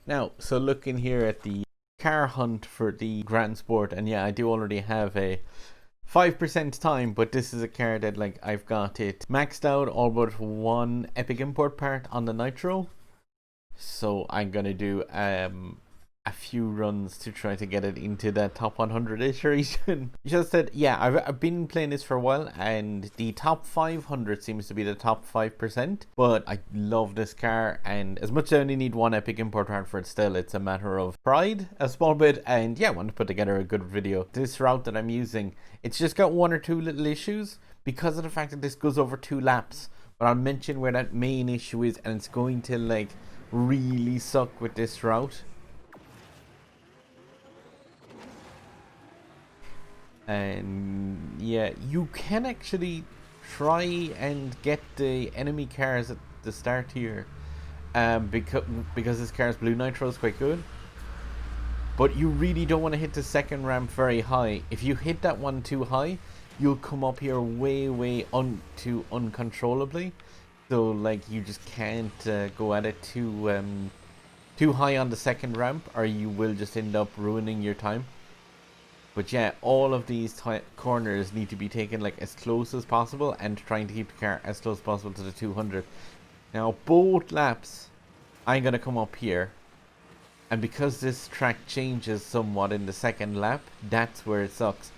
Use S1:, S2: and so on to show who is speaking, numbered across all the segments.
S1: Now, so looking here at the car hunt for the Grand Sport, and yeah, I do already have a 5% time, but this is a car that like I've got it maxed out all but one epic import part on the nitro. So I'm gonna do a few runs to try to get it into that top 100 iteration. Just that, yeah, I've been playing this for a while, and the top 500 seems to be the top 5%. But I love this car, and as much as I only need one epic import part for it, still, it's a matter of pride a small bit. And yeah, I want to put together a good video. This route that I'm using, it's just got one or two little issues because of the fact that this goes over 2 laps. But I'll mention where that main issue is, and it's going to like really suck with this route. And yeah, you can actually try and get the enemy cars at the start here, because this car's blue nitro is quite good. But you really don't want to hit the second ramp very high. If you hit that one too high, you'll come up here way too uncontrollably. So like you just can't go at it too high on the second ramp, or you will just end up ruining your time. But yeah, all of these corners need to be taken like as close as possible, and trying to keep the car as close as possible to the 200. Now both laps I'm going to come up here, and because this track changes somewhat in the second lap, that's where it sucks.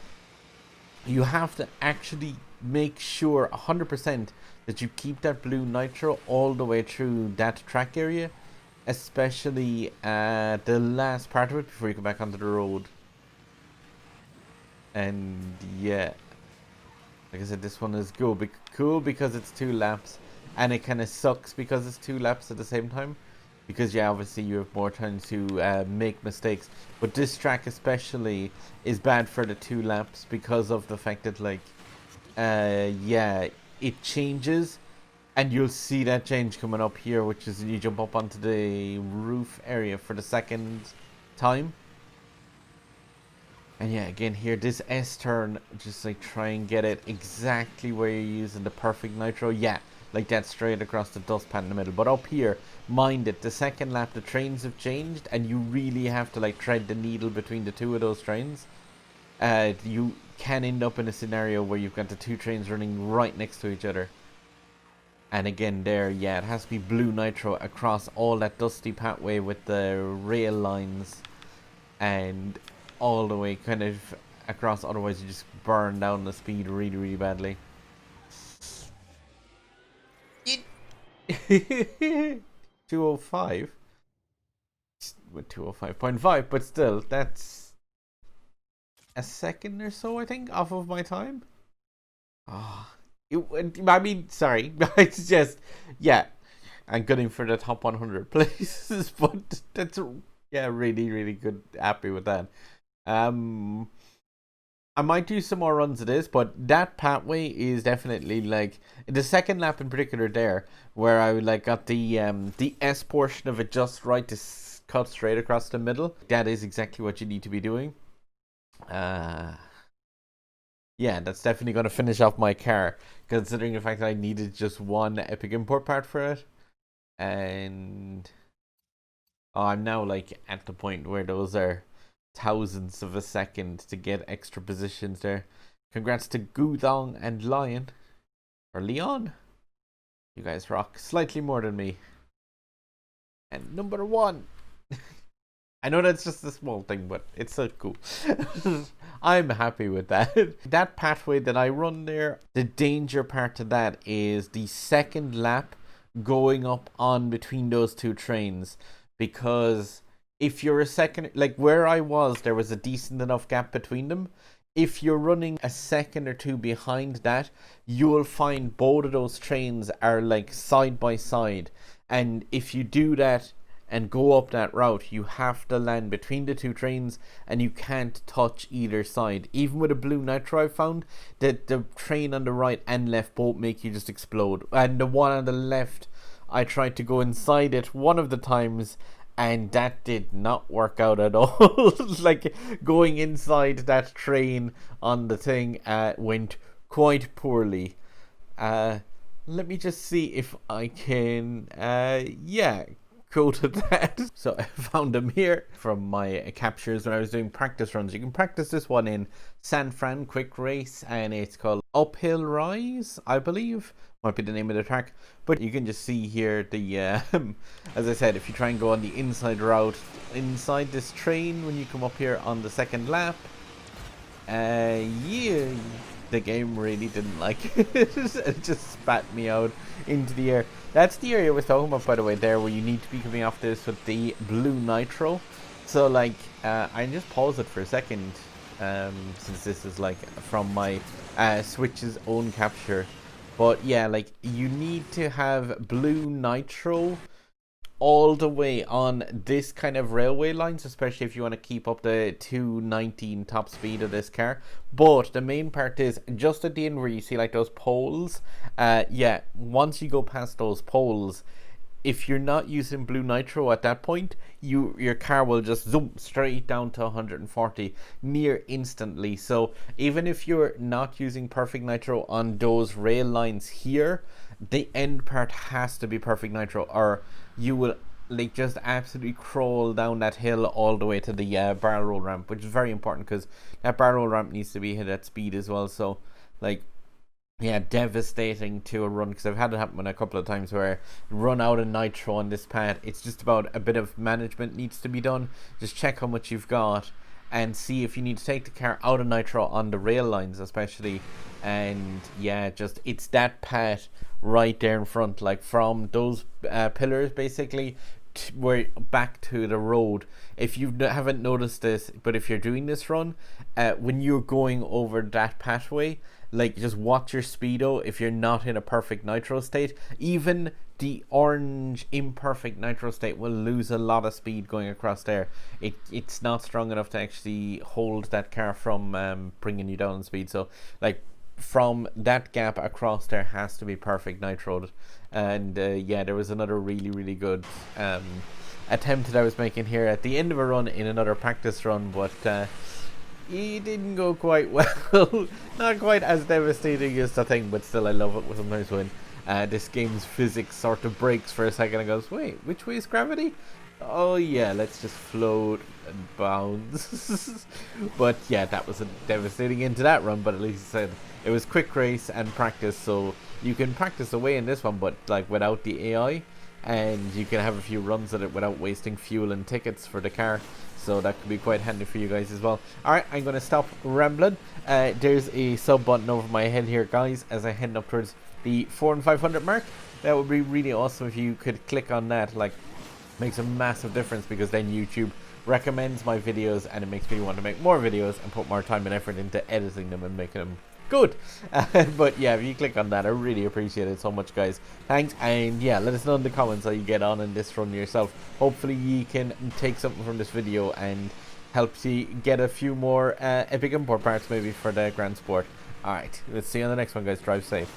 S1: You have to actually make sure 100% that you keep that blue nitro all the way through that track area, especially the last part of it before you go back onto the road. And yeah, like I said, this one is cool because it's 2 laps, and it kind of sucks because it's 2 laps at the same time, because yeah, obviously you have more time to make mistakes. But this track especially is bad for the 2 laps because of the fact that like yeah, it changes, and you'll see that change coming up here, which is you jump up onto the roof area for the second time. And yeah, again here, this S-turn, just like try and get it exactly where you're using the perfect nitro. Yeah, like that, straight across the dust pan in the middle. But up here, mind it, the second lap the trains have changed, and you really have to like thread the needle between the 2 of those trains. You can end up in a scenario where you've got the 2 trains running right next to each other. And again there, yeah, it has to be blue nitro across all that dusty pathway with the rail lines, and all the way kind of across, otherwise you just burn down the speed really badly. 205 with 205.5, but still, that's a second or so, I think, off of my time. I mean, sorry, it's just, yeah, I'm gunning for the top 100 places, but that's, yeah, really good, happy with that. I might do some more runs of this, but that pathway is definitely like the second lap in particular there, where I like got the S portion of it just right to cut straight across the middle. That is exactly what you need to be doing. Yeah, that's definitely going to finish off my car, considering the fact that I needed just one epic import part for it. And I'm now like at the point where those are thousandths of a second to get extra positions there. Congrats to Gudong and Lion, or Leon. You guys rock slightly more than me. And number 1. I know that's just a small thing, but it's so cool. I'm happy with that. That pathway that I run there, the danger part to that is the second lap going up on between those 2 trains, because if you're a second, like where I was, there was a decent enough gap between them. If you're running a second or 2 behind that, you'll find both of those trains are like side by side. And if you do that and go up that route, you have to land between the 2 trains, and you can't touch either side. Even with a blue nitro, I found that the train on the right and left both make you just explode. And the one on the left, I tried to go inside it one of the times, and that did not work out at all. Like going inside that train on the thing went quite poorly. Let me just see if I can yeah, quoted that. So I found them here from my captures when I was doing practice runs. You can practice this one in San Fran Quick Race, and it's called Uphill Rise, I believe. Might be the name of the track. But you can just see here the, as I said, if you try and go on the inside route, inside this train, when you come up here on the second lap, yeah, the game really didn't like it. It just spat me out into the air. That's the area we're talking about, by the way, there, where you need to be coming off this with the blue nitro. So, like, I just pause it for a second, since this is, like, from my Switch's own capture. But, yeah, like, you need to have blue nitro all the way on this kind of railway lines, especially if you want to keep up the 219 top speed of this car. But the main part is just at the end where you see like those poles, yeah, once you go past those poles, if you're not using blue nitro at that point, your car will just zoom straight down to 140 near instantly. So even if you're not using perfect nitro on those rail lines here, the end part has to be perfect nitro, or you will like just absolutely crawl down that hill all the way to the barrel roll ramp, which is very important because that barrel roll ramp needs to be hit at speed as well. So like, yeah, devastating to a run, because I've had it happen a couple of times where I run out of nitro on this pad. It's just about a bit of management needs to be done. Just check how much you've got and see if you need to take the car out of nitro on the rail lines especially. And yeah, just it's that pad right there in front, like from those pillars basically where back to the road. If you haven't noticed this, but if you're doing this run, when you're going over that pathway, like just watch your speedo. If you're not in a perfect nitro state, even the orange imperfect nitro state will lose a lot of speed going across there. It's not strong enough to actually hold that car from bringing you down in speed. So like from that gap across there has to be perfect nitroed. And yeah, there was another really good attempt that I was making here at the end of a run in another practice run, but it didn't go quite well. Not quite as devastating as the thing, but still I love it sometimes when this game's physics sort of breaks for a second and goes, wait, which way is gravity? Oh yeah, let's just float and bounce. But yeah, that was a devastating end to that run, but at least I said it was quick race and practice, so you can practice away in this one, but like without the AI, and you can have a few runs at it without wasting fuel and tickets for the car. So that could be quite handy for you guys as well. Alright, I'm going to stop rambling. There's a sub button over my head here, guys, as I head up towards the 400 and 500 mark. That would be really awesome if you could click on that. Like, makes a massive difference, because then YouTube recommends my videos and it makes me want to make more videos and put more time and effort into editing them and making them good. But yeah, if you click on that, I really appreciate it so much, guys. Thanks. And yeah, let us know in the comments how you get on in this run yourself. Hopefully you can take something from this video and help you get a few more epic import parts maybe for the Grand Sport. Alright, let's see you on the next one, guys. Drive safe.